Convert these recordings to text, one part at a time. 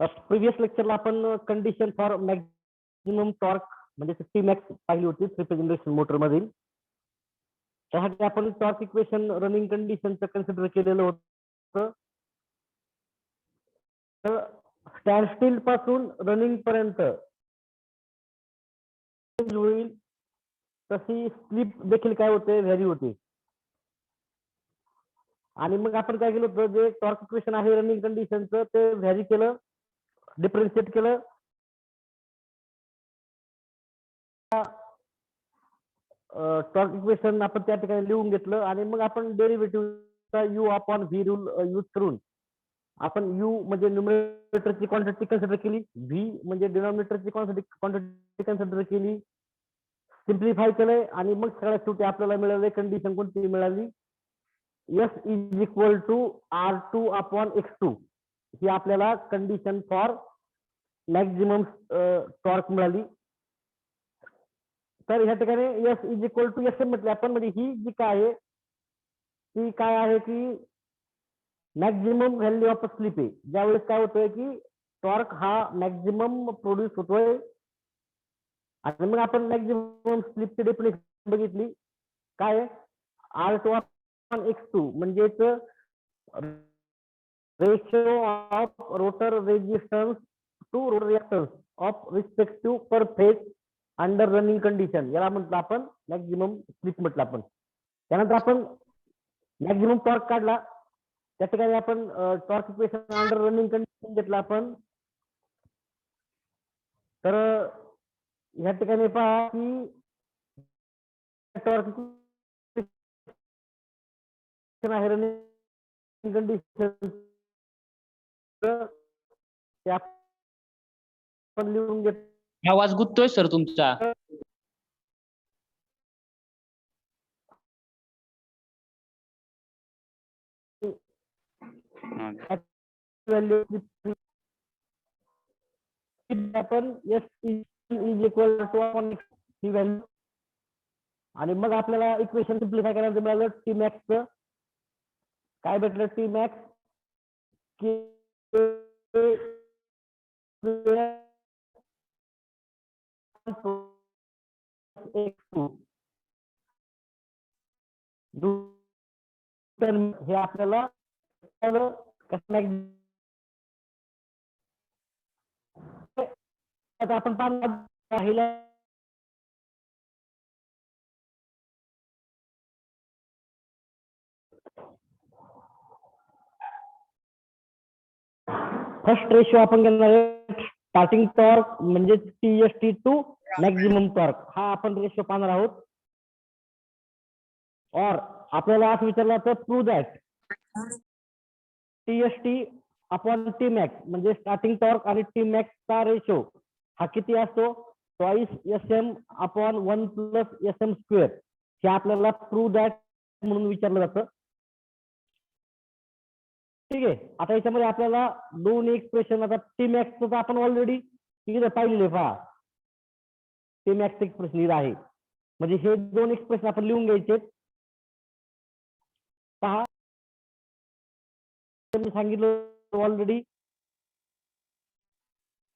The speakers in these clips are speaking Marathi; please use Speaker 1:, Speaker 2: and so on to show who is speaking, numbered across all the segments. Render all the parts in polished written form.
Speaker 1: प्रिव्हियस लेक्चरला आपण कंडिशन फॉर मॅक्झिमम टॉर्क म्हणजे टी मॅक्स पाहिली होती थ्री फेज इंडक्शन मोटर मधील. त्यासाठी आपण टॉर्क इक्वेशन रनिंग कंडिशनचं कन्सिडर केलेलं होतं. तर स्टँड स्टील पासून रनिंग पर्यंत होईल तशी स्लिप देखील काय होते, व्हॅरी होते. आणि मग आपण काय केलं होतं, जे टॉर्क इक्वेशन आहे रनिंग कंडिशनचं ते व्हॅरी केलं, डिफरन्शिएट केलं. टॉर्क इक्वेशन आपण त्या ठिकाणी लिहून घेतलं आणि मग आपण डेरिव्हेटिव्हचा u upon v rule use करून आपण यू म्हणजे न्यूमरेटरची क्वांटिटी कन्सिडर केली, व्ही म्हणजे डिनॉमिनेटरची क्वांटिटी कन्सिडर केली, सिम्प्लिफाय केलंय आणि मग सगळ्यात शेवटी आपल्याला मिळाले कंडिशन कोणती मिळाली, S is equal to R2 upon X2 ही आपल्याला कंडिशन फॉर मॅक्झिमम टॉर्क मिळाली. तर ह्या ठिकाणी S is equal to S म्हटले आपण, म्हणजे ही जी काय आहे ती काय आहे की मॅक्झिमम व्हॅल्यू ऑफ स्लिप आहे. ज्यावेळेस काय होतंय की टॉर्क हा मॅक्झिमम प्रोड्यूस होतोय आणि मग आपण मॅक्झिमम स्लिपची डेफिनेशन बघितली काय R2 अपॉन X2 म्हणजेच ratio of rotor resistance to rotor reactance of respective per phase under running condition, याला म्हटलं आपण मॅक्झिमम स्लिप म्हटलं आपण. त्यानंतर आपण मॅक्झिमम टॉर्क काढला, त्या ठिकाणी आपण torque equation under running condition घेतला आपण. तर ह्या ठिकाणी पहा की टॉर्क आहे रनिंग कंडिशन आपण लिहून घेत.
Speaker 2: आवाज गुंततोय सर तुमचा.
Speaker 1: आपण एस इज इक्वल टू ही व्हॅल्यू आणि मग आपल्याला इक्वेशन सिम्प्लिफाय करायला मिळालं टी मॅक्सचं. काय भेटलं, टी मॅक्स हे आपल्याला आपण पाहिलं फर्स्ट रेशो आपण घेणार आहे स्टार्टिंग टॉर्क म्हणजे टीएसटी टू मॅक्झिमम टॉर्क, हा आपण रेशो पाहणार आहोत. और आपल्याला असं विचारलं तर prove that TST upon T max म्हणजे स्टार्टिंग टॉर्क आणि टी मॅक्सचा रेशो हा किती असतो, twice SM upon 1 plus SM square. हे आपल्याला प्रूव्ह दॅट म्हणून विचारलं जातं. ठीक आहे. आता याच्यामध्ये आपल्याला दोन एक्सप्रेशन, आता टी मॅक्स आपण ऑलरेडी तिकडे पाहिलेले पहा, टी मॅक्स एक्सप्रेशन लिहिलं आहे, म्हणजे हे दोन एक्सप्रेशन आपण लिहून घ्यायचे. पहा मी सांगितलं ऑलरेडी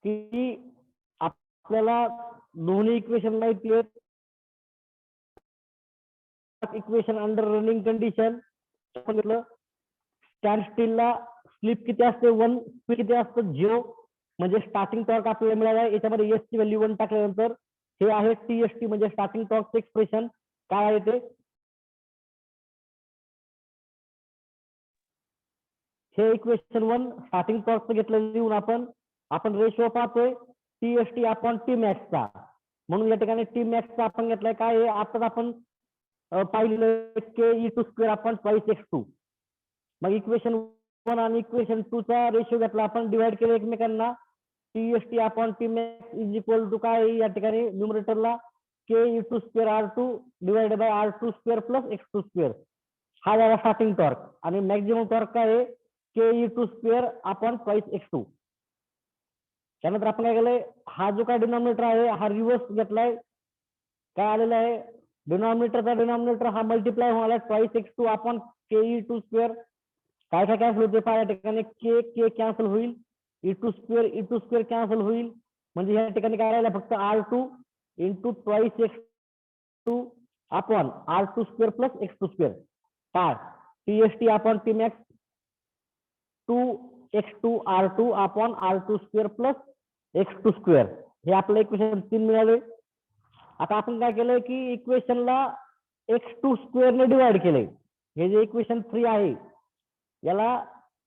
Speaker 1: की आपल्याला दोन्ही इक्वेशन माहिती आहेत. इक्वेशन अंडर रनिंग कंडिशन स्टँड स्टीलला स्लिप किती असते 1, स्पीड किती असतं 0, म्हणजे स्टार्टिंग टॉर्क आपल्याला मिळाला आहे. याच्यामध्ये एस ची व्हॅल्यू 1 टाकल्यानंतर हे आहे टीएसटी म्हणजे स्टार्टिंग टॉर्कचं एक्सप्रेशन काय आहे ते, हे इक्वेशन 1 स्टार्टिंग टॉर्कचं घेतलं लिहून आपण रेशो पाहतोय टीएसटी अपॉन टी मॅक्सचा. म्हणून या ठिकाणी टी मॅक्सचा आपण घेतलाय काय आहे, आताच आपण पाहिलेलं K E two square upon twice X2. मग इक्वेशन 1 आणि इक्वेशन 2 चा रेशो घेतला आपण, डिवाइड केलं एकमेकांना, TST upon T max is equal to काय या ठिकाणी न्यूमरेटरला K E two square R2 divide by R2 square plus X2 square, हा झाला स्टार्टिंग टॉर्क. आणि मॅक्झिमम टॉर्क काय आहे K E two square upon twice X2. त्यानंतर आपण काय केलंय, हा जो काय डिनॉमिनेटर आहे हा रिव्हर्स घेतलाय, काय आलेला आहे डिनॉमिनेटरचा डिनॉमिनेटर हा मल्टिप्लाय होणार twice X2 upon K E two square. काय काय कॅन्सल होते पहा या ठिकाणी, के के कॅन्सल होईल, E2 स्क्वेअर कॅन्सल होईल, म्हणजे या ठिकाणी काय राहिलं फक्त R2 into twice x2 upon R2 square plus x2 square काय TST upon T max 2x2 R2 upon R2 square plus x2 square हे आपलं इक्वेशन 3 मिळाले. आता आपण काय केलंय की इक्वेशनला x2 स्क्वेअर ने डिवाइड केलंय. हे जे इक्वेशन 3 आहे याला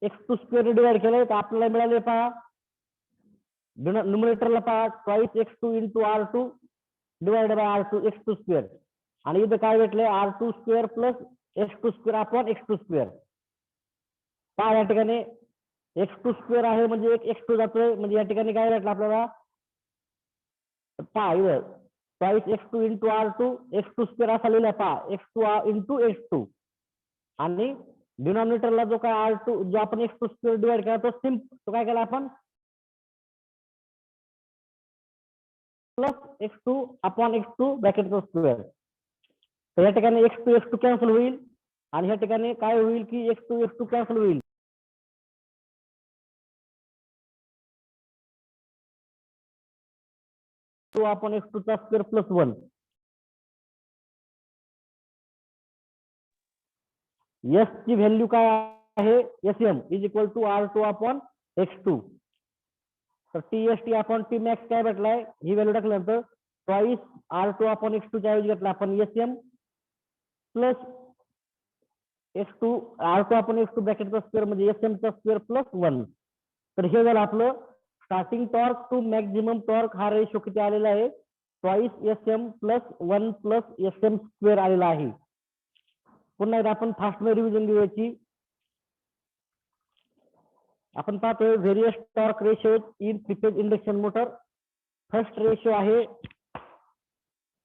Speaker 1: x2 स्क्वेअर ने डिवाइड केलंय तर आपल्याला मिळाले पहा न्यूमरेटरला पहा twice x2 into R2 divide by R2 x2 square आणि इथं काय भेटलंय R2 square plus x2 square upon x2 square. पहा या ठिकाणी x2 स्क्वेअर आहे म्हणजे एक x2 जातोय म्हणजे या ठिकाणी काय भेटलं आपल्याला पहा इथं twice x2 into R2 x2 square असा लिहिला पहा x2 इंटू x2 आणि डिनॉमिनेटरला जो काय R2 जो आपण x2 स्क्वेअर डिवाइड केला तो काय केला आपण प्लस x2 अपॉन x2 ब्रॅकेटचा स्क्वेअर. तर या ठिकाणी x2 कॅन्सल होईल आणि या ठिकाणी काय होईल की x2 कॅन्सल होईल. आपण x2 चा स्क्वेअर प्लस 1 एस ची व्हॅल्यू काय आहे SM is equal to R2 upon x2. तर TST अपॉन टी मॅक्स काय भेटलाय ही व्हॅल्यू टाकल्यानंतर ट्वाईस R2 अपॉन x2 च्या ऐवजी घेतला आपण SM plus x2 R2 upon x2 ब्रॅकेटचा स्क्वेअर म्हणजे SM चा स्क्वेअर प्लस 1. तर हे झालं आपलं starting torque to maximum torque हा रेशो किती आलेला आहे twice SM plus 1 plus SM square आलेला आहे. पुन्हा एकदा आपण फास्ट मध्ये रिव्हिजन घेऊयाची. आपण पाहतोय various torque ratio in three phase induction motor. First ratio आहे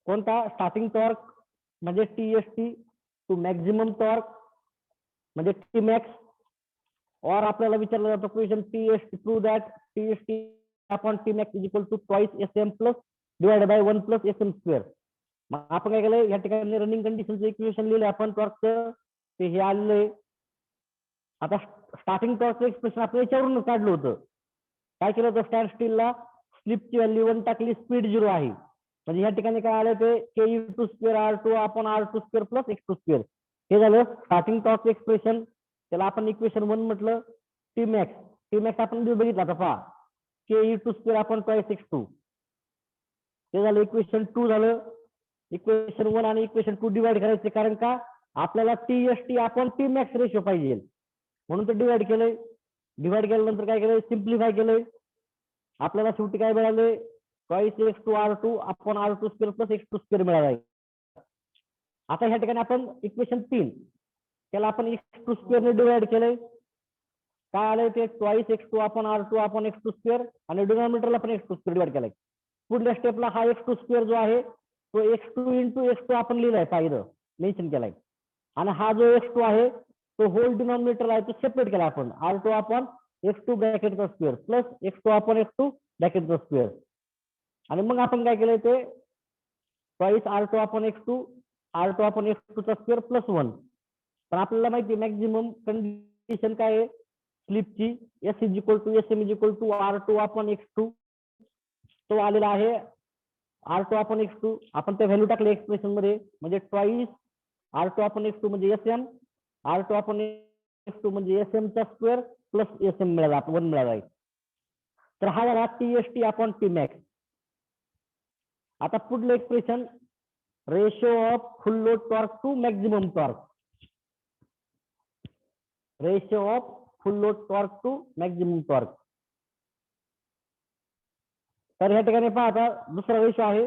Speaker 1: कोणता स्टार्टिंग टॉर्क म्हणजे TST टू मॅक्झिमम टॉर्क म्हणजे टी मॅक्स और आपल्याला विचारलं जातं question TST prove that TST upon T max is equal to twice SM plus divided by 1 plus SM square. मग आपण काय केलं या ठिकाणी रनिंग कंडिशनचं इक्वेशन लिहिलं आपण टॉर्कचं ते हे आलेलं आहे. आता स्टार्टिंग टॉर्कचं एक्सप्रेशन आपण याच्यावरून काढलं होतं. काय केलं होतं स्टँड स्टीलला स्लिपची व्हॅल्यू 1 टाकली स्पीड 0 आहे म्हणजे या ठिकाणी काय आलं ते Ke2 square R2 upon R2 square plus x2 square. हे झालं स्टार्टिंग टॉर्क एक्सप्रेशन. त्याला आपण इक्वेशन 1 म्हटलं. टी मॅक्स आपण बघितलं आता पहा Ke2 square upon twice x2 हे झालं इक्वेशन 2 झालं. इक्वेशन 1 आणि इक्वेशन 2 डिवाइड करायचे कारण का आपल्याला TST upon T max ratio पाहिजे म्हणून ते डिवाइड केलंय. डिवाइड केल्यानंतर काय केलंय सिम्प्लिफाय केलंय. आपल्याला शेवटी काय मिळाले twice x2 R2 upon R2 square plus x2 square मिळाला. आता ह्या ठिकाणी आपण इक्वेशन 3 त्याला आपण x2 स्क्वेअर ने डिवाइड केलंय. काय आलंय ते twice x2 upon R2 upon x2 square आणि डिनॉमिनेटरला पण x2 स्क्वेअर डिवाइड केलाय. पुढल्या स्टेपला हा x2 स्क्वेअर जो आहे तो x2 इंटू x2 आपण लिहिलाय पाहिलं मेन्शन केलाय आणि हा जो x2 आहे तो होल डिनॉमिनेटर आहे तो सेपरेट केला आपण R2 अपॉन x2 ब्रॅकेटचा square plus x2 upon x2 ब्रॅकेटचा स्क्वेअर आणि मग आपण काय केलंय ते ट्वाईस R2 अपॉन x2 चा स्क्वेअर प्लस 1. पण आपल्याला माहिती मॅक्झिमम कंडिशन काय आहे स्लिपची S is equal to SM is equal to R2 upon x2 तो आलेला आहे R2 अपॉन x2 आपण ते व्हॅल्यू टाकले एक्सप्रेशन मध्ये म्हणजे ट्वाईस R2 अपॉन x2 म्हणजे SM R2 अपॉन x2 म्हणजे SM चा स्क्वेअर प्लस SM मिळाला 1 मिळाला. तर हा झाला TST अपॉन टी मॅक्स. आता पुढलं expression ratio of full load torque to maximum torque. Ratio of full load torque to maximum torque. तर या ठिकाणी पहा आता दुसरा रेशो आहे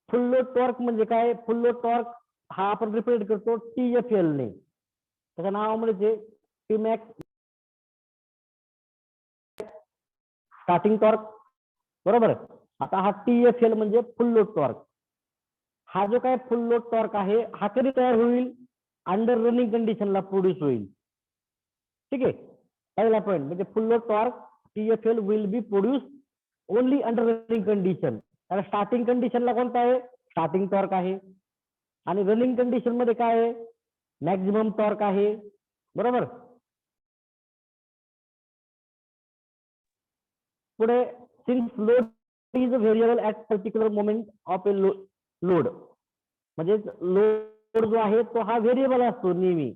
Speaker 1: फुल लोड टॉर्क म्हणजे काय फुल लोड टॉर्क हा आपण रिप्रेझेंट करतो TFL ने. त्याचं नाव म्हणजे टी मॅक्स स्टार्टिंग टॉर्क बरोबर. आता हा TFL म्हणजे फुल लोड टॉर्क. हा जो काय फुल लोड टॉर्क आहे हा कधी तयार होईल अंडर रनिंग कंडिशनला प्रोड्यूस होईल. ठीक आहे पहिला पॉईंट म्हणजे फुल load torque TFL will be produce only under running condition. कारण स्टार्टिंग कंडिशनला कोणता आहे स्टार्टिंग टॉर्क आहे आणि रनिंग कंडिशन मध्ये काय आहे मॅक्झिमम टॉर्क आहे बरोबर. पुढे since load is a variable at particular moment of a load, म्हणजे लोड जो आहे तो हा व्हेरिएबल असतो नेहमी.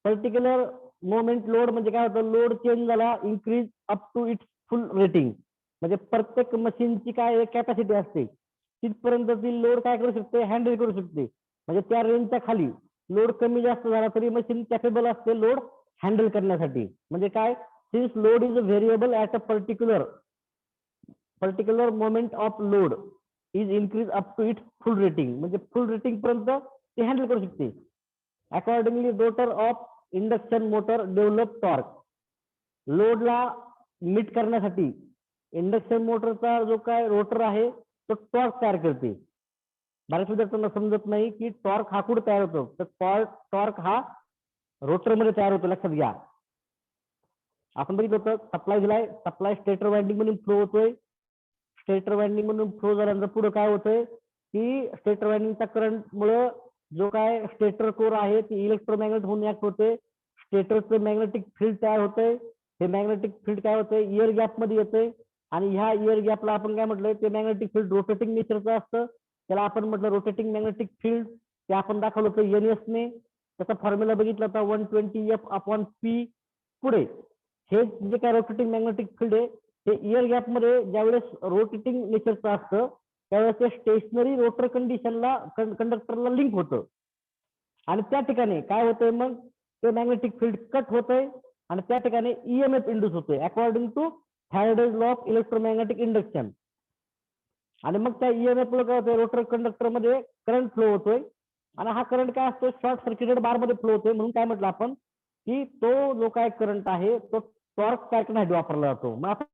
Speaker 1: पर्टिक्युलर मोमेंट लोड म्हणजे काय होतं, लोड चेंज झाला increase up to its full rating, म्हणजे प्रत्येक मशीनची काय कॅपॅसिटी असते तिथपर्यंत ती लोड काय करू शकते, हँडल करू शकते. म्हणजे त्या रेंजच्या खाली लोड कमी जास्त झाला तरी मशीन कॅपेबल असते लोड हँडल करण्यासाठी. म्हणजे काय, since load is a variable at a particular moment of load is increase up to its full rating, म्हणजे फुल रेटिंग पर्यंत ते हँडल करू शकते. Accordingly rotor of induction motor develop torque, लोडला मीट करण्यासाठी इंडक्शन मोटरचा जो काय रोटर आहे तो टॉर्क तयार करते. बऱ्याच विद्यार्थ्यांना समजत नाही की टॉर्क हा कुठे तयार होतो, तर टॉर्क हा रोटर मध्ये तयार होतो. लक्षात घ्या, आपण बघितलं होतं सप्लाय दिलाय, सप्लाय स्टेटर वाइंडिंग मधून फ्लो होतोय, स्टेटर वाइंडिंग मधून फ्लो झाल्यानंतर पुढे काय होतंय की स्टेटर वाइंडिंगच्या करंट मुळे जो काय स्टेटर कोर आहे ती इलेक्ट्रोमॅग्नेट होऊन ऍक्ट होते, स्टेटरचं मॅग्नेटिक फील्ड तयार होतंय. हे मॅग्नेटिक फील्ड काय होतंय, इयर गॅप मध्ये येतंय आणि ह्या इयर गॅपला आपण काय म्हटलंय, ते मॅग्नेटिक फील्ड रोटेटिंग नेचरचं असतं. त्याला आपण म्हटलं रोटेटिंग मॅग्नेटिक फील्ड, ते आपण दाखवलं होतं NS ने. त्याचा फॉर्म्युला बघितला होता 120F/P. पुढे हे जे काय रोटेटिंग मॅग्नेटिक फील्ड आहे ते इयर गॅप मध्ये ज्यावेळेस रोटेटिंग नेचरचं असतं त्यावेळेस ते स्टेशनरी रोटर कंडिशनला कंडक्टरला लिंक होतं आणि त्या ठिकाणी काय होतंय, मग ते मॅग्नेटिक फील्ड कट होतंय आणि त्या ठिकाणी EMF इंड्यूस होतोय according to Faraday's law of electromagnetic induction. आणि मग त्या EMF मुळे काय होतंय, रोटर कंडक्टर मध्ये करंट फ्लो होतोय आणि हा करंट काय असतो, शॉर्ट सर्किटेड बार मध्ये फ्लो होतोय. म्हणून काय म्हटलं आपण की तो जो काय करंट आहे तो टॉर्क करण्यासाठी वापरला जातो. मग आपण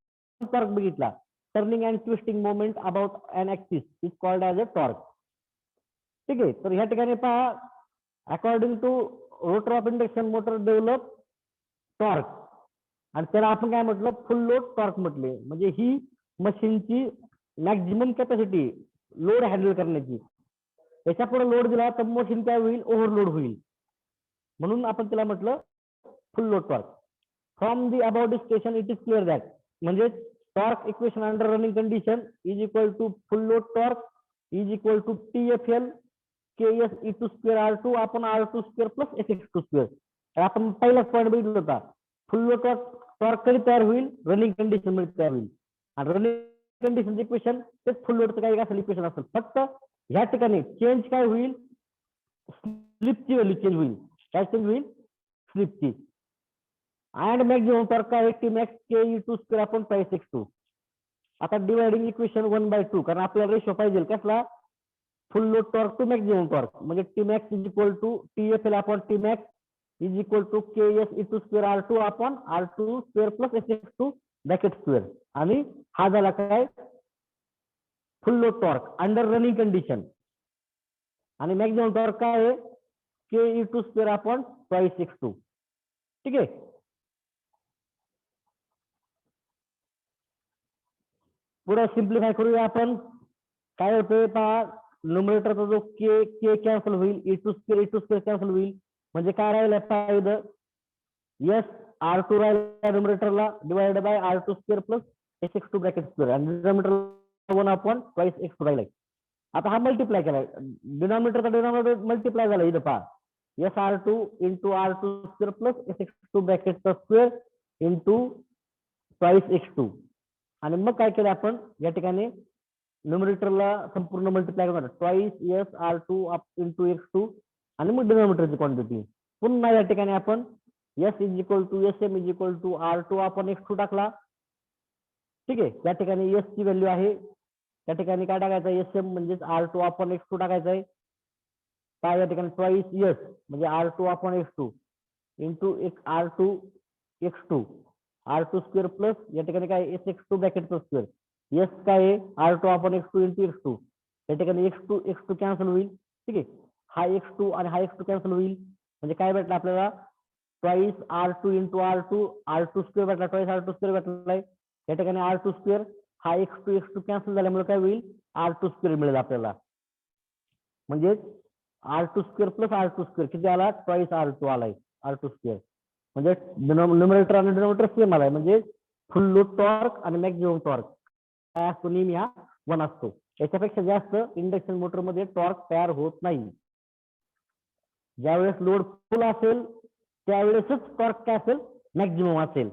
Speaker 1: टॉर्क बघितला, turning and twisting moment about an axis is called as a torque. ठीक आहे, तर ह्या ठिकाणी पहा, according to rotor of induction motor develop torque, आणि त्याला आपण काय म्हटलं, फुल लोड टॉर्क म्हटले. म्हणजे ही मशीनची मॅक्झिमम कॅपॅसिटी लोड हँडल करण्याची. त्याच्या पुढे लोड दिला तर मशीन काय होईल, ओव्हरलोड होईल. म्हणून आपण त्याला म्हटलं full load torque. From the about discussion it is clear that, म्हणजे torque equation under running condition is equal to full load torque is equal to TFL KS E2² R2 आपण R2² प्लस SX2². आपण पहिलाच पॉईंट बघितला होता, फुल लोड टॉर्क कधी तयार होईल, रनिंग कंडिशन मध्ये तयार होईल. आणि रनिंग कंडिशन इक्वेशन तेच फुल लोडचं काही असेल इक्वेशन असेल, फक्त ह्या ठिकाणी चेंज काय होईल, स्लिपची व्हॅल्यू चेंज होईल. काय चेंज होईल, स्लिपची. अँड मॅक्झिमम टॉर्क काय, Tmax KE2² आपण x2. आता डिवायडिंग इक्वेशन 1/2, कारण आपल्याला रेशो पाहिजे कसला, full load torque to maximum torque. म्हणजे Tmax is equal to TFL upon Tmax is equal to KS E2² R2 upon R2² plus SX2 bracket square. आणि हा झाला काय, full load torque under running condition. आणि मॅक्झिमम टॉर्क काय आहे, KE2² अपॉन x2. ठीक आहे, पुढे सिम्प्लिफाय करूया आपण. काय होतंय पहा, न्यूमरेटरचा जो के कॅन्सल होईल, E2² कॅन्सल होईल. म्हणजे काय राहिलं पाहिजे, R2 राहिला न्यूमरेटरला divided by R2² plus SX2 bracket square आणि डिनॉमिनेटर 1 अपॉन x2 राहिलाय. आता हा मल्टिप्लाय केलाय, डिनॉमिनेटरचा डिनॉमिनेटर मल्टिप्लाय झाला इथं पहा, R2 into R2² plus SX2 ब्रॅकेटचा स्क्वेअर इंटू x2. आणि मग काय केलं आपण या ठिकाणी, न्यूमरेटरला संपूर्ण मल्टिप्लाय करणार R2 इंटू x2 आणि मग डिनॉमिनेटरची क्वांटिटी. पुन्हा या ठिकाणी आपण S is equal to SM is equal to R2 upon x2 टाकला. ठीक आहे, या ठिकाणी S ची व्हॅल्यू आहे, त्या ठिकाणी काय टाकायचं, SM म्हणजे R2 अपॉन x2 टाकायचं आहे. काय या ठिकाणी S म्हणजे R2 upon x2 into R2 x2 R2² plus या ठिकाणी काय SX2 ब्रॅकेटचा स्क्वेअर. S काय आहे, R2 upon x2 into x2. या ठिकाणी x2 कॅन्सल होईल. ठीक आहे, हा x2 आणि हा x2 कॅन्सल होईल. म्हणजे काय भेटलं आपल्याला, R2 इंटू R2² भेटला, R2² भेटलाय. या ठिकाणी R2², हा x2 कॅन्सल झाल्यामुळे काय होईल, R2² मिळेल आपल्याला. म्हणजे R2² प्लस R2² किती आला, R2 आलाय, R2². म्हणजे न्यूमरेटर आणि डिनॉमिनेटर सेम आलाय. म्हणजे फुल लोड टॉर्क आणि मॅक्झिमम टॉर्क काय असतो नेहमी हा 1 असतो. याच्यापेक्षा जास्त इंडक्शन मोटर मध्ये टॉर्क तयार होत नाही. ज्यावेळेस लोड फुल असेल त्यावेळेसच टॉर्क काय असेल मॅक्झिमम असेल.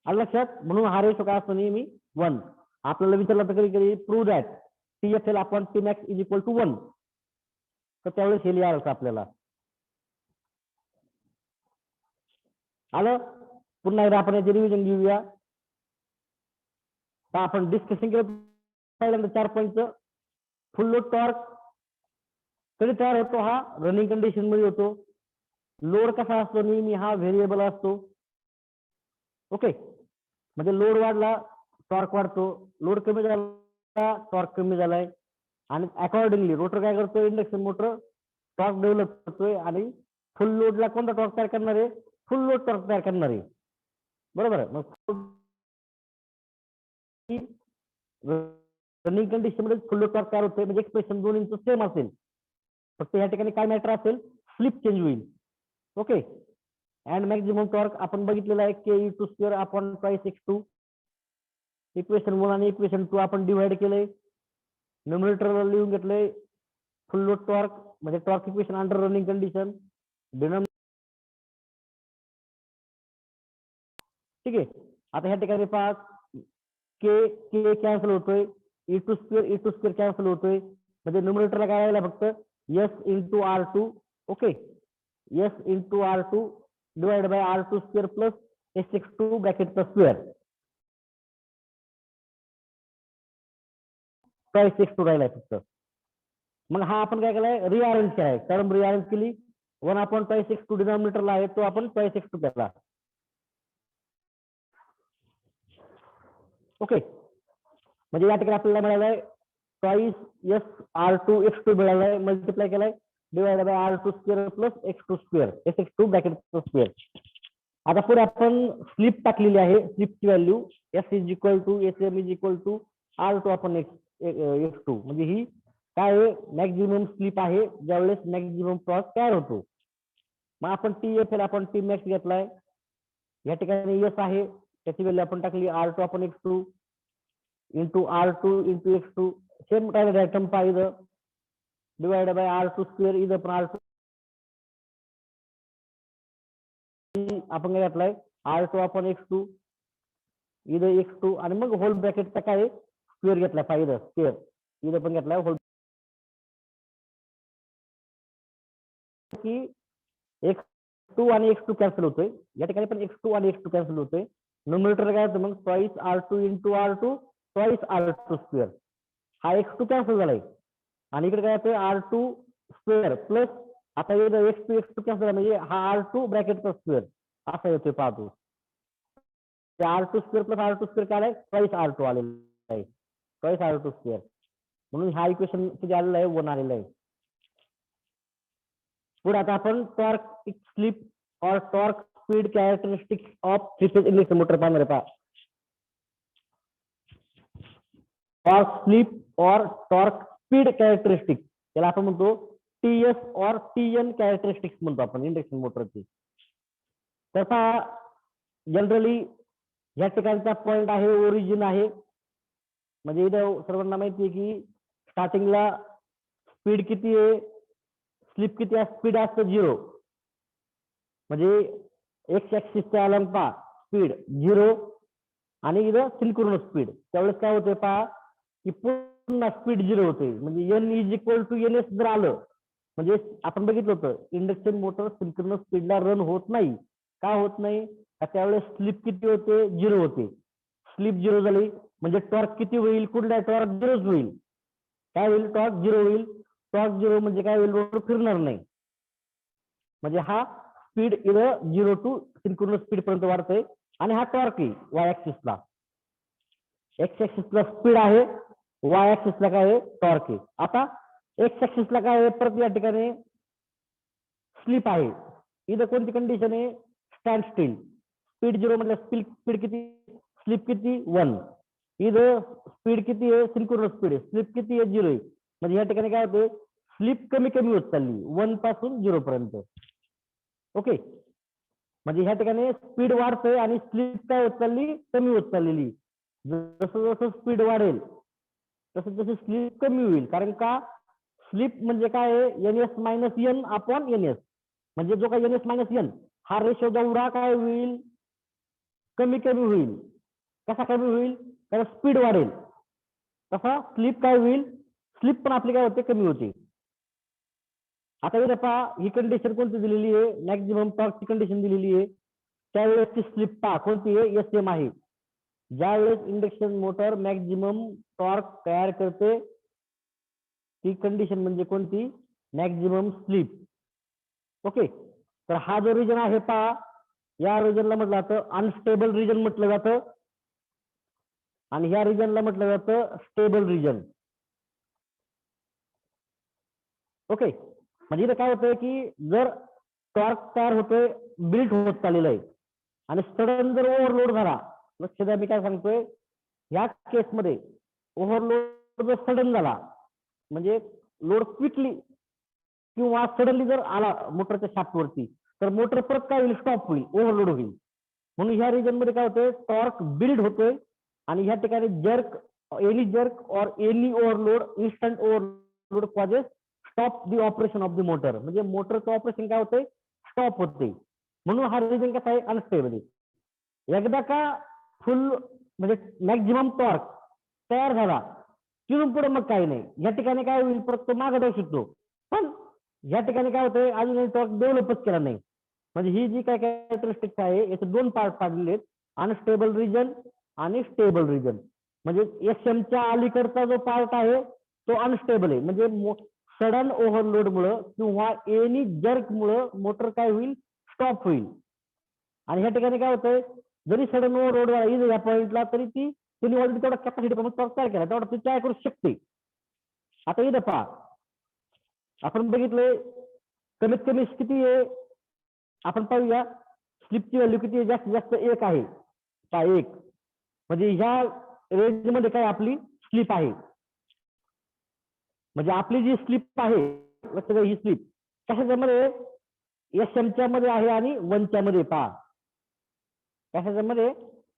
Speaker 1: आलं लक्षात. म्हणून हा रेशो काय असतो नेहमी 1. आपल्याला विचारलं तर कधी कधी prove that TFL upon Tmax is equal to 1, तर त्यावेळेस हे लिहायचं आपल्याला. आलं. पुन्हा एकदा आपण याचे रिव्हिजन घेऊया. तर आपण डिस्कशन केलं पहिल्यांदा 4 पॉईंटचं. फुल लोड टॉर्क कधी तयार होतो हा रनिंग कंडिशन मध्ये होतो. लोड कसा असतो नेहमी हा व्हेरिएबल असतो. ओके. म्हणजे लोड वाढला टॉर्क वाढतो, लोड कमी झाला टॉर्क कमी झालाय, आणि अकॉर्डिंगली रोटर काय करतो इंडक्शन मोटर टॉर्क डेव्हलप करतोय आणि फुल लोडला कोणता टॉर्क तयार करणार आहे फुल लोड टॉर्क तयार करणार आहे. बरोबर आहे. मग रनिंग कंडिशन मध्ये फुल लोड टॉर्क तयार होतोय म्हणजे एक्सप्रेशन दोन्हींचं सेम असेल. फक्त या ठिकाणी काय मॅटर असेल स्लिप चेंज होईल. ओके. अँड मॅक्झिमम टॉर्क आपण बघितलेला आहे ke2² upon twice x2. Equation 1 आणि इक्वेशन 2 आपण डिवाइड केलंय. न्यूमरेटरला लिहून घेतलंय फुल लोड टॉर्क म्हणजे torque equation under running condition. ठीक आहे. आता ह्या ठिकाणी पहा के कॅन्सल होतोय, e2² कॅन्सल होतोय, म्हणजे न्यूमरेटरला काय राहिला फक्त s into R2. Okay. s into R2 divide by R2² plus sx2 ब्रॅकेटचा स्क्वेअर ट्वाइस x2 राहिलाय फक्त. मग हा आपण काय केलाय रिअरेंज केलाय, टर्म रिअरेंज केली. 1 अपॉन ट्वाइस x2 डिनॉमिनेटरला आहे तो आपण ट्वाइस x2 केला. ओके. म्हणजे या ठिकाणी आपल्याला मिळालाय ट्वाइस R2 x2 मिळालाय मल्टिप्लाय केलाय divide by R2² plus x2² sx2 ब्रॅकेटचा स्क्वेअर. आता पुढे आपण स्लिप टाकलेली आहे. स्लिपची value s is equal to sm is equal to R2 upon x2. म्हणजे ही काय आहे मॅक्झिमम स्लिप आहे ज्यावेळेस मॅक्झिमम टॉर्क तयार होतो. मग आपण TFL आपण Tmax घेतलाय. या ठिकाणी s आहे त्याची व्हॅल्यू आपण टाकली R2 upon x2 into R2 into x2 same काय टर्म पाहिजे डिवाइड बाय R2² इथं पण R2 आपण काय घेतलाय R2 अपॉन x2 इथं x2 आणि मग होल ब्रॅकेटचा काय स्क्वेअर घेतलाय पाहिजे स्क्वेअर इथं पण घेतलाय होल की x2 आणि x2 कॅन्सल होतोय. या ठिकाणी पण x2 आणि x2 कॅन्सल होतोय. न्यूमरेटर काय होतं मग twice R2 into R2 twice R2². हा x2 कॅन्सल झालाय आणि इकडे काय होतंय R2² प्लस आता इथं x2 कॅन्सल म्हणजे हा R2 ब्रॅकेटचा स्क्वेअर असा येतोय पाहतो. R2² प्लस R2² काय आहे ट्वाइस R2 आलेला आहे ट्वाइस R2². म्हणून हा इक्वेशन किती आलेला आहे 1 आलेला आहे. पुढे आता आपण टॉर्क स्लिप और torque speed characteristics of three phase induction motor पाहणार आहे. टॉर्क स्लिप और टॉर्क स्पीड कॅरेक्टरिस्टिक्स त्याला आपण म्हणतो TS और TN कॅरेक्टरिस्टिक्स म्हणतो आपण इंडक्शन मोटरची. तसा जनरली या ठिकाणचा पॉइंट आहे ओरिजिन आहे. म्हणजे इथं सर्वांना माहिती आहे की स्टार्टिंगला स्पीड किती आहे स्लिप किती आहे स्पीड असतं 0. म्हणजे एक्स ऍक्सिसच्या अलंग पहा स्पीड 0 आणि इथं सिंक्रोनस स्पीड त्यावेळेस काय होते पहा की पुन्हा स्पीड 0 होते. म्हणजे n is equal to ns जर आलं म्हणजे आपण बघितलं होतं इंडक्शन मोटर सिंक्रोनस स्पीडला रन होत नाही. का होत नाही त्यावेळेस स्लिप किती होते 0 होते. स्लिप 0 झाली म्हणजे टॉर्क किती होईल कुठला टॉर्क 0 होईल. काय होईल टॉर्क 0 होईल. टॉर्क 0 म्हणजे काय होईल रोटर फिरणार नाही. म्हणजे हा स्पीड इथं 0 टू सिंक्रोनस स्पीड पर्यंत वाढतोय आणि हा टॉर्क आहे वाय ऍक्सिसला. एक्स ऍक्सिसला स्पीड आहे वाय ऍक्सिसला काय आहे टॉर्क आहे. आता एक्स ऍक्सिसला काय आहे परत या ठिकाणी स्लिप आहे. इथं कोणती कंडिशन आहे स्टँड स्टील. स्पीड 0 म्हटलं स्पीड किती स्लिप किती 1. इथं स्पीड किती आहे सिंक्रोनस स्पीड आहे स्लिप किती आहे 0 आहे. म्हणजे या ठिकाणी काय होते स्लिप कमी कमी होत चालली 1 पासून 0 पर्यंत. ओके. म्हणजे ह्या ठिकाणी स्पीड वाढतोय आणि स्लिप काय होत चालली, कमी होत चाललेली. जसं जसं स्पीड वाढेल तसं तसं स्लिप कमी होईल. कारण का स्लिप म्हणजे काय आहे, NS minus N upon NS. म्हणजे जो काय NS मायनस एन हा रेशो जेवढा काय होईल, कमी कमी होईल. कसा कमी होईल, कारण स्पीड वाढेल तसा स्लिप काय होईल, स्लिप पण आपली काय होते, कमी होते. आता इथे पहा ही कंडिशन कोणती दिलेली आहे, मॅक्झिमम टॉर्कची कंडिशन दिलेली आहे. त्यावेळेसची स्लिप पहा कोणती आहे, SM आहे. ज्यावेळेस इंडक्शन मोटर मॅक्झिमम टॉर्क तयार करते ती कंडिशन म्हणजे कोणती, मॅक्झिमम स्लिप. ओके, तर हा जो रिजन आहे पहा, या रिजनला म्हटलं जातं अनस्टेबल रिजन म्हटलं जातं आणि ह्या रिजनला म्हटलं जातं स्टेबल रिजन. ओके, म्हणजे इथे काय होतंय की जर टॉर्क तयार होतोय, बिल्ट होत चाललेलं आहे आणि सडन जर ओव्हरलोड झाला, लक्ष द्या मी काय सांगतोय, या केसमध्ये ओव्हरलोड जर सडन झाला म्हणजे लोड क्विकली किंवा सडनली जर आला मोटरच्या शाफ्टवरती, तर मोटर परत काय होईल, स्टॉप होईल, ओव्हरलोड होईल. म्हणून ह्या रिजन मध्ये काय होतंय, टॉर्क बिल्ड होतोय आणि ह्या ठिकाणी एनी जर्क और any overload, instant overload causes stop the operation of the motor. म्हणजे मोटरचं ऑपरेशन काय होतंय, स्टॉप होते. म्हणून हा रिजन कसा आहे, अनस्टेबल. एकदा का फुल म्हणजे मॅक्झिमम टॉर्क तयार झाला तिथून पुढे मग काही नाही, या ठिकाणी काय होईल, परत तो मागे जाऊ शकतो. पण या ठिकाणी काय होतंय, अजून टॉर्क डेव्हलपच केला नाही. म्हणजे ही जी काय कॅरेक्टरिस्टिक्स आहे याचे दोन पार्ट पाडलेले आहेत, अनस्टेबल रिजन आणि स्टेबल रिजन. म्हणजे SMच्या अलीकडचा जो पार्ट आहे तो अनस्टेबल आहे. म्हणजे सडन ओव्हरलोड मुळे किंवा एनी जर्क मुळे मोटर काय होईल, स्टॉप होईल. आणि ह्या ठिकाणी काय होतंय, जरी सडन ओव्हरलोड येईल या पॉईंटला तरी ती तुम्ही ऑलरेडी तेवढा कॅपॅसिटी प्रमाणे टॉर्क तयार केला, तेवढा ती तयार करू शकते. आता इथं पहा, आपण बघितलंय कमीत कमी किती आहे, आपण पाहूया स्लिपची व्हॅल्यू किती आहे, जास्तीत जास्त 1 आहे. 1 म्हणजे ह्या रेंज मध्ये काय आपली स्लिप आहे. म्हणजे आपली जी स्लिप आहे, ही स्लिप कशाच्या मध्ये, SMच्या मध्ये आहे आणि 1च्या मध्ये. पहा कशाच्या मध्ये,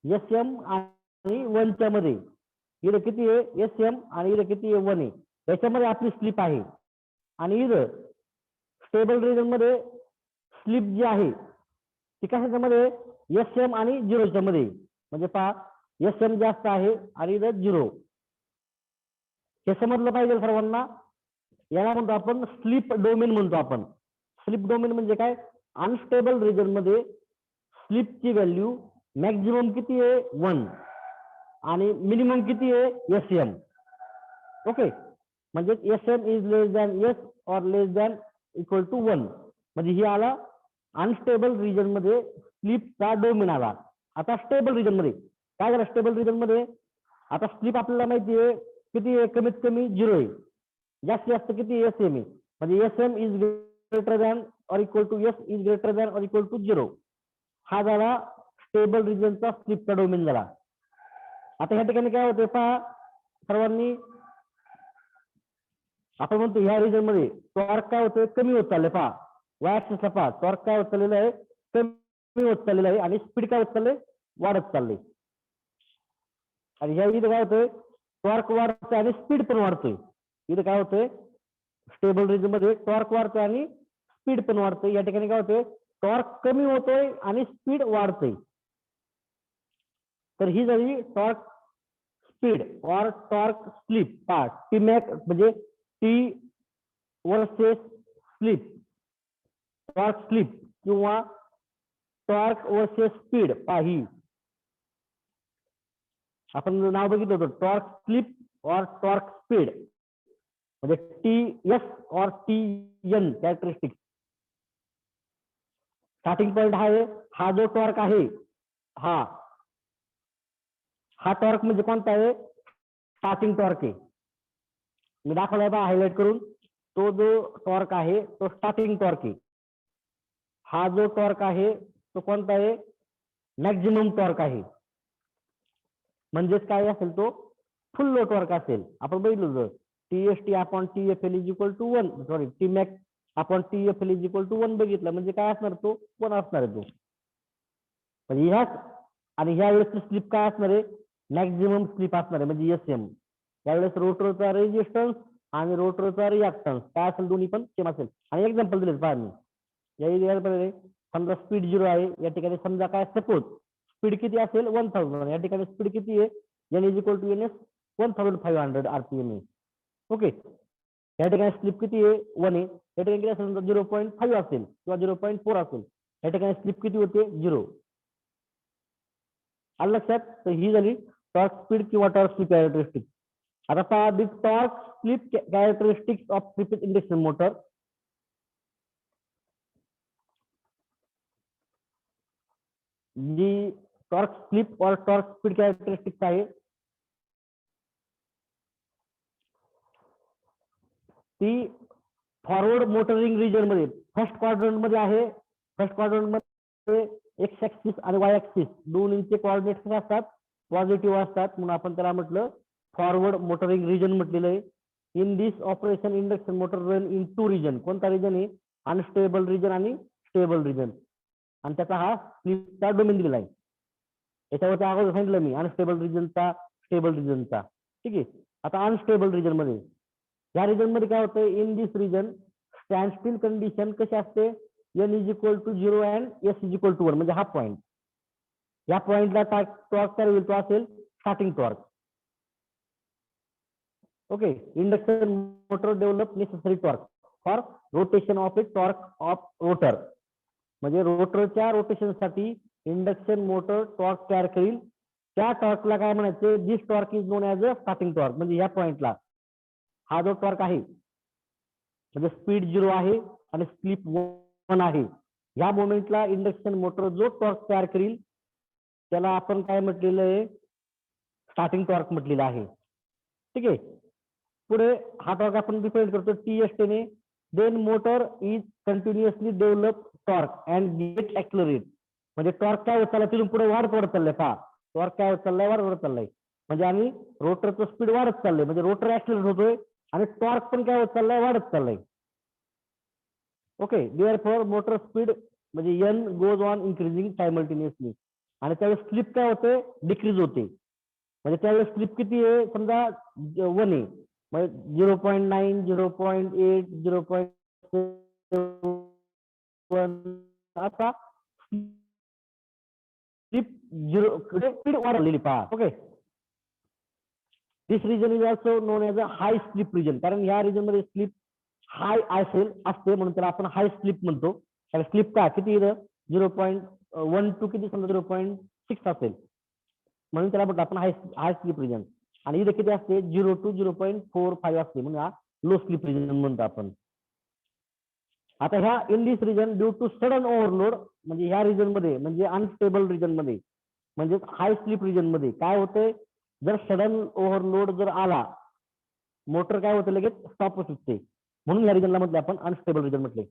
Speaker 1: SM आणि 1च्या मध्ये. इथं किती आहे, SM आणि इथं किती आहे, 1 आहे. याच्यामध्ये आपली स्लिप आहे. आणि इथं स्टेबल रिजन मध्ये स्लिप जी आहे ती कशाच्या मध्ये, SM आणि 0च्या मध्ये. म्हणजे पहा SM जास्त आहे आणि इथं 0. हे समजलं पाहिजे सर्वांना. याला म्हणतो आपण स्लिप डोमेन म्हणतो आपण. स्लिप डोमेन म्हणजे काय, अनस्टेबल रिजन मध्ये स्लिपची व्हॅल्यू मॅक्झिमम किती आहे, 1 आणि मिनिमम किती आहे, SM. ओके, म्हणजे SM is less than S और लेस दॅन इक्वल टू 1. म्हणजे ही आला अनस्टेबल रिजन मध्ये स्लिपचा डोमेन आला. आता स्टेबल रिजन मध्ये काय झालं, स्टेबल रिजन मध्ये आता स्लिप आपल्याला माहिती आहे किती आहे, कमीत कमी 0 आहे, जास्तीत जास्त किती SM आहे. म्हणजे SM is greater than or equal to S is greater than or equal to 0. हा झाला स्टेबल रिजनचा स्लिपचा डोमेन झाला. आता ह्या ठिकाणी काय होते पहा सर्वांनी, आपण म्हणतो ह्या रिजन मध्ये टॉर्क काय होतोय, कमी होत चाललंय. पहा वाय ऍक्सिसला पहा टॉर्क काय होत चाललेलं आहे, कमी होत चाललेलं आहे आणि स्पीड काय होत चाललंय, वाढत चाललंय. आणि ह्या इथे काय होतंय, टॉर्क वाढतोय आणि स्पीड पण वाढतोय. इथे काय होतंय, स्टेबल रिजन मध्ये टॉर्क वाढतोय आणि स्पीड पण वाढतोय. या ठिकाणी काय होतंय, टॉर्क कमी होतोय आणि स्पीड वाढतोय. तर ही झाली टॉर्क स्पीड और टॉर्क स्लिप. पहा टी मॅक म्हणजे T versus slip, torque slip किंवा टॉर्क वर्सेस स्पीड. पहा ही आपण नाव बघितलं होतं, टॉर्क स्लिप और टॉर्क स्पीड. म्हणजे TS और TN कॅरेक्टरिस्टिक. स्टार्टिंग पॉइंट आहे, हा जो टॉर्क आहे हा टॉर्क म्हणजे कोणता आहे, स्टार्टिंग टॉर्क आहे. मी दाखवला बा हायलाइट करून, तो जो टॉर्क आहे तो स्टार्टिंग टॉर्क आहे. हा जो टॉर्क आहे तो कोणता आहे, मॅक्झिमम टॉर्क आहे. म्हणजेच काय असेल, तो फुल लोड टॉर्क असेल. आपण बघितलं TST अपॉन TFL is equal to 1, sorry Tmax upon TFL is equal to 1 बघितलं म्हणजे काय असणार, तो 1 असणार आहे तो. म्हणजे ह्याच आणि ह्या वेळेस स्लिप काय असणार आहे, मॅक्झिमम स्लिप असणार आहे म्हणजे एसएम. यावेळेस रोटरचा रेजिस्टन्स आणि रोटरचा रिॲक्टन्स काय असेल दोन्ही पण सेम असेल. आणि एक्झाम्पल दिले पहा मी या एरियामध्ये समजा स्पीड 0 आहे, या ठिकाणी समजा काय सपोज स्पीड किती असेल 1000, या ठिकाणी स्पीड किती आहे N is equal to N S 1500 RPM आहे. ओके, या ठिकाणी स्लिप किती आहे 1 आहे, या ठिकाणी किती असेल 0.5 असेल किंवा 0.4 असेल, या ठिकाणी स्लिप किती होते 0. आलं लक्षात. तर ही झाली टॉर्क स्पीड किंवा टॉर्क स्लिप कॅरेक्टरिस्टिक. आता पहा the torque slip characteristics of three phase induction motor. जी टॉर्क स्लिप और टॉर्क स्पीड कॅरेक्टरिस्टिक्स आहे ती फॉरवर्ड मोटरिंग रिजन मध्ये फर्स्ट क्वाड्रंट मध्ये आहे. फर्स्ट क्वाड्रंट मध्ये एक्स ऍक्सिस आणि वाय ऍक्सिस दोन्हींचे कोऑर्डिनेट्स कसे असतात, पॉझिटिव्ह असतात, म्हणून आपण त्याला म्हटलं फॉरवर्ड मोटरिंग रिजन म्हटलेलं आहे. In this operation induction motor run in two region. कोणता रिजन आहे, अनस्टेबल रिजन आणि स्टेबल रिजन. आणि त्याचा हा स्लिपचा डोमेन दिलेला आहे. याच्यावरती अगोदर सांगितलं मी अनस्टेबल रिजनचा, स्टेबल रिजनचा. ठीक आहे. आता अनस्टेबल रिजन मध्ये या रिजन मध्ये काय होतं, in this region stand still condition कशी असते, N is equal to 0 and S is equal to 1 म्हणजे हा पॉईंट. या पॉइंटला टॉर्क काय होईल, तो असेल starting torque. Okay, induction motor develop necessary torque for rotation of A torque of rotor. म्हणजे रोटरच्या रोटेशनसाठी इंडक्शन मोटर टॉर्क तयार करेल. त्या टॉर्कला काय म्हणायचे, this torque is known as a starting torque. म्हणजे या पॉइंटला हा जो टॉर्क आहे म्हणजे स्पीड 0 आहे आणि स्लिप 1 आहे, या मोमेंटला इंडक्शन मोटर जो टॉर्क तयार करेल त्याला आपण काय म्हटलेलं आहे, स्टार्टिंग टॉर्क म्हटलेलं आहे. ठीक आहे. पुढे हा टॉर्क आपण डिफाइन करतो टी ने. Then motor is continuously develop torque and get accelerate. म्हणजे टॉर्क काय होत चाललाय, तिथून पुढे वाढत चाललाय. पहा टॉर्क काय होत चाललाय, वाढत चाललाय. म्हणजे आणि रोटरचं स्पीड वाढत चाललंय, म्हणजे रोटर ऍक्सलरेट होतोय आणि टॉर्क पण काय होत चाललाय, वाढत चाललाय. ओके, देअरफॉर मोटर स्पीड म्हणजे N goes on increasing simultaneously. आणि त्यावेळेस स्लिप काय होते, डिक्रीज होते. म्हणजे त्यावेळेस स्लिप किती आहे, समजा 1 आहे, म्हणजे 0.9 0.8 0.7 असा स्लिप 0 स्पीड वाढलेली पहा. Okay, this region is also known as a high slip region. कारण या रिजन मध्ये स्लिप हाय असेल असते म्हणून त्याला आपण हाय स्लिप म्हणतो. कारण स्लिप का किती 0.1 टू किती समजा 0.6 असेल म्हणून त्याला म्हटलं आपण हाय स्लिप रिजन. आणि इथे किती असते 0 टू 0.45 असते म्हणून हा लो स्लिप रिजन म्हणतो आपण. आता ह्या in this region due to sudden overload म्हणजे ह्या रिजन मध्ये म्हणजे अनस्टेबल रिजन मध्ये म्हणजे हाय स्लिप रिजन मध्ये काय होते, जर सडन ओव्हरलोड जर आला मोटर काय होते लगेच स्टॉप होत असते. म्हणून या रिजनला म्हटलं आपण अनस्टेबल रिजन म्हटले.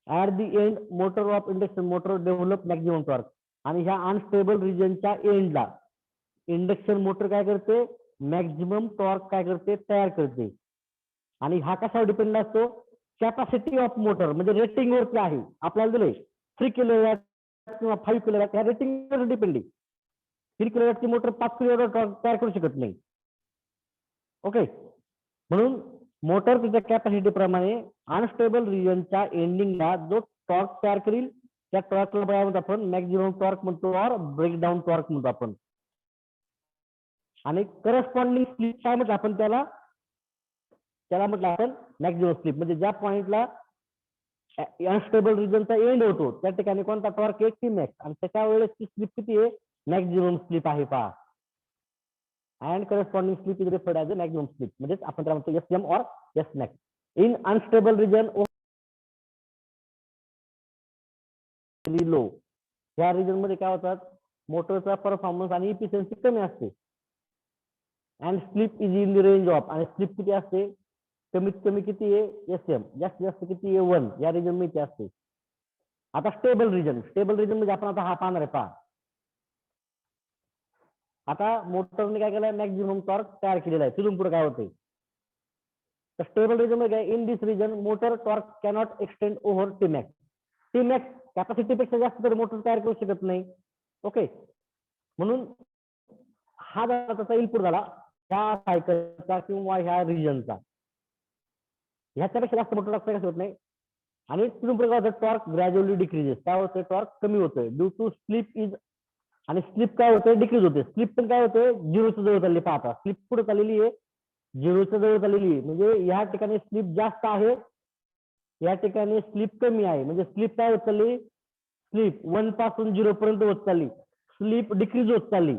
Speaker 1: At the end motor of induction motor develop maximum torque. आणि ह्या अनस्टेबल रिजनच्या एंडला इंडक्शन मोटर काय करते, मॅक्झिमम टॉर्क काय करते, तयार करते. आणि हा कशावर डिपेंड असतो, कॅपॅसिटी ऑफ मोटर म्हणजे रेटिंग वरती आहे. आपल्याला दिले 3 किलोवॅट किंवा 5 किलोवॅट ह्या रेटिंग वर डिपेंड आहे. 3 किलोवॅटची मोटर 5 किलोवॅट टॉर्क तयार करू शकत नाही. ओके, म्हणून मोटर तिच्या कॅपॅसिटी प्रमाणे अनस्टेबल रिजनच्या एंडिंगला जो टॉर्क तयार करील त्या टॉर्कला काय म्हणतो आपण, मॅक्झिमम टॉर्क म्हणतो और ब्रेकडाऊन टॉर्क म्हणतो आपण. आणि करस्पॉन्डिंग स्लिप काय म्हटलं आपण त्याला म्हटलं आपण मॅक्झिमम स्लिप. म्हणजे ज्या पॉइंटला अनस्टेबल रिजनचा एंड होतो त्या ठिकाणी कोणता टॉर्क आहे, टी मॅक्स. आणि त्याच्या वेळेस ती स्लिप किती आहे, मॅक्झिमम स्लिप आहे पहा. And corresponding slip is referred as a maximum slip. म्हणजे आपण त्याला म्हणतो S M or S max. In unstable region लो या रिजन मध्ये काय होतात, मोटरचा परफॉर्मन्स आणि इफिशियन्सी कमी असते. And slip is in the range of. आणि स्लिप किती असते, कमीत कमी किती आहे एस एम, जास्तीत जास्त किती आहे 1 या रिजन मध्ये असते. आता स्टेबल रिजन म्हणजे आपण आता हा पाहणार आहे पहा. आता मोटरने काय केलंय, मॅक्झिमम टॉर्क तयार केलेला आहे. तिथून पुढे काय होते, तर स्टेबल रिजन मध्ये in this region motor torque cannot extend over T max. T max capacity पेक्षा जास्त तर मोटर तयार करू शकत नाही. ओके, म्हणून हा झाला त्याचा इनपुट झाला ह्या सायकलचा किंवा ह्या रिजनचा. ह्याच्यापेक्षा जास्त मोठं टॉर्क कसं होत नाही. आणि तिथून पुढे काय होतं, टॉर्क ग्रॅज्युअली डिक्रीजेस. काय होतं, टॉर्क कमी होतोय ड्यू टू स्लिप इज. आणि स्लिप काय होते, डिक्रीज होते. स्लिप पण काय होते, झिरोच्या जवळ चालली. पाहता स्लिप पुढे चाललेली आहे, झिरोच्या जवळ चाललेली आहे. म्हणजे या ठिकाणी स्लिप जास्त आहे, या ठिकाणी स्लिप कमी आहे. म्हणजे स्लिप काय होत चालली, स्लिप 1 पासून 0 पर्यंत होत चालली, स्लिप डिक्रीज होत चालली.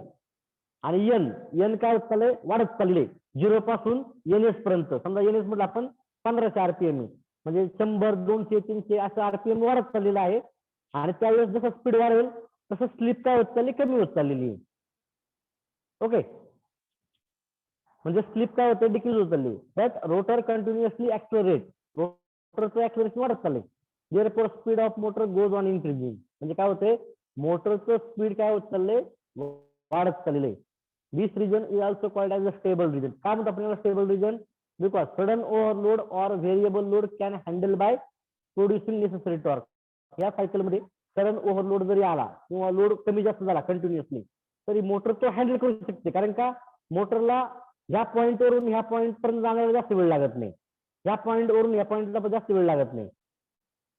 Speaker 1: आणि एन काय होत चाललंय, वाढत चालले 0 पासून NS पर्यंत. समजा NS म्हटलं आपण 1500 RPM, म्हणजे 100, 200, 300 असं RPM वाढत चाललेलं आहे. आणि त्यावेळेस जसं स्पीड वाढेल तसं स्लिप काय होत चालली, कमी होत चाललेली आहे. ओके, म्हणजे स्लिप काय होते, डिक्रीज होत चालली. बट रोटर कंटिन्युअसली ऍक्सलरेट, रोटरचं ऍक्सलरेशन वाढत चालले. Therefore speed of motor goes on increasing. म्हणजे काय होते, मोटरचं स्पीड काय होत चाललंय, वाढत चाललेलं आहे. This region is also called as a stable region. काय म्हणतो आपल्याला stable region, because sudden overload or variable load can handle by producing necessary torque. या सायकलमध्ये सडन ओव्हरलोड जरी आला किंवा लोड कमी जास्त झाला कंटिन्युअसली, तरी मोटर तो हँडल करू शकते. कारण का, मोटरला ह्या पॉईंटवरून ह्या पॉईंट पर्यंत जाण्याला जास्त वेळ लागत नाही, ह्या पॉईंटवरून ह्या पॉईंटला जास्त वेळ लागत नाही.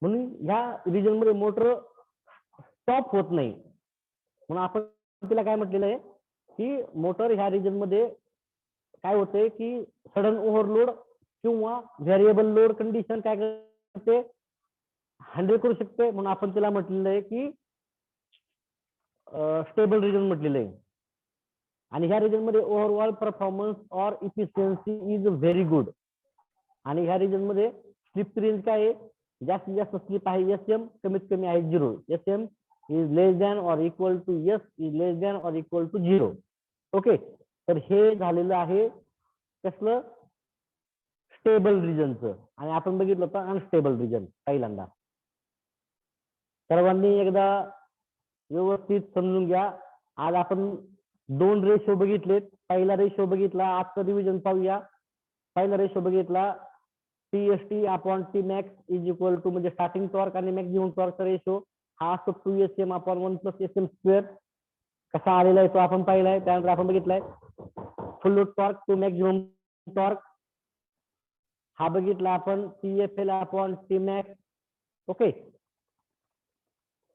Speaker 1: म्हणून ह्या रिजन मध्ये मोटर स्टॉप होत नाही. म्हणून आपण तिला काय म्हटलेलं आहे की मोटर ह्या रिजन मध्ये काय होते की सडन ओव्हरलोड किंवा व्हेरिएबल लोड कंडिशन काय करते, हँडल करू शकते. म्हणून आपण तिला म्हटलेलं आहे की स्टेबल रिजन म्हटलेलं आहे. आणि ह्या रिजन मध्ये overall performance or efficiency is very good. आणि ह्या रिजन मध्ये स्लिप रेंज काय आहे, जास्तीत जास्त स्लिप आहे SM, कमीत कमी आहे 0. SM is less than or equal to S is less than or equal to 0. Okay, तर हे झालेलं आहे कसलं, स्टेबल रिजनचं. आणि आपण बघितलं होतं अनस्टेबल रिजन पहिल्यांदा. सर्वांनी एकदा व्यवस्थित समजून घ्या. आज आपण 2 रेशो बघितलेत. पहिला रेशो बघितला, आजचं रिव्हिजन पाहूया. पहिला रेशो बघितला TST upon Tmax is equal to, म्हणजे स्टार्टिंग टॉर्क आणि मॅक्झिमम टॉर्कचा रेशो हा असतो 2SM अपॉन 1 + SM स्क्वेअर. कसा आलेला आहे तो आपण पाहिलाय. त्यानंतर आपण बघितलाय full load torque to maximum torque, हा बघितला आपण TFL अपॉन Tmax. ओके,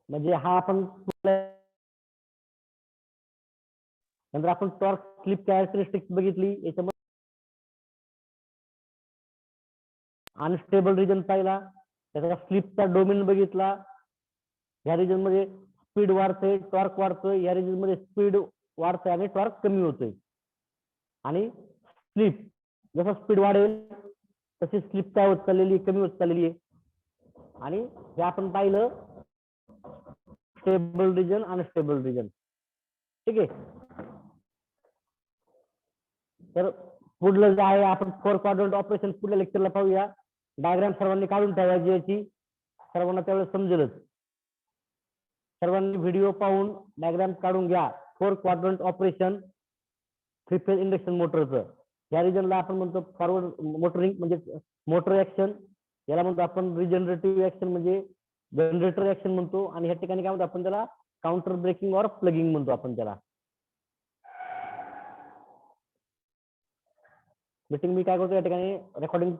Speaker 1: म्हणजे हा आपण नंतर आपण टॉर्क स्लिप कॅरेक्टरिस्टिक्स बघितली. याच्यामध्ये अनस्टेबल रिजन पाहिला, त्याचा स्लिपचा डोमेन बघितला. या रिजन मध्ये स्पीड वाढते, टॉर्क वाढतोय. या रिजन मध्ये स्पीड वाढतोय आणि टॉर्क कमी होतोय. आणि स्लिप जसं स्पीड वाढेल तशी स्लिप काय होत चाललेली, कमी होत चाललेली आहे. आणि हे आपण पाहिलं स्टेबल रिजन, अनस्टेबल रिजन. ठीक आहे, तर पुढलं जे आहे आपण 4 क्वाड्रंट ऑपरेशन पुढल्या लेक्चरला पाहूया. डायग्राम सर्वांनी काढून ठेवायची याची, सर्वांना त्यावेळेस समजेलच. सर्वांनी व्हिडिओ पाहून डायग्राम काढून घ्या. 4 क्वाड्रंट ऑपरेशन 3 फेज इंडक्शन मोटरचं. या रिजनला आपण म्हणतो फॉरवर्ड मोटरिंग, म्हणजे मोटर ऍक्शन. याला म्हणतो आपण रिजनरेटिव्ह ऍक्शन, म्हणजे जनरेटर ऍक्शन म्हणतो. आणि ह्या ठिकाणी काय म्हणतो आपण त्याला, काउंटर ब्रेकिंग और प्लगिंग म्हणतो आपण त्याला. मीटिंग मी काय करतो या ठिकाणी रेकॉर्डिंग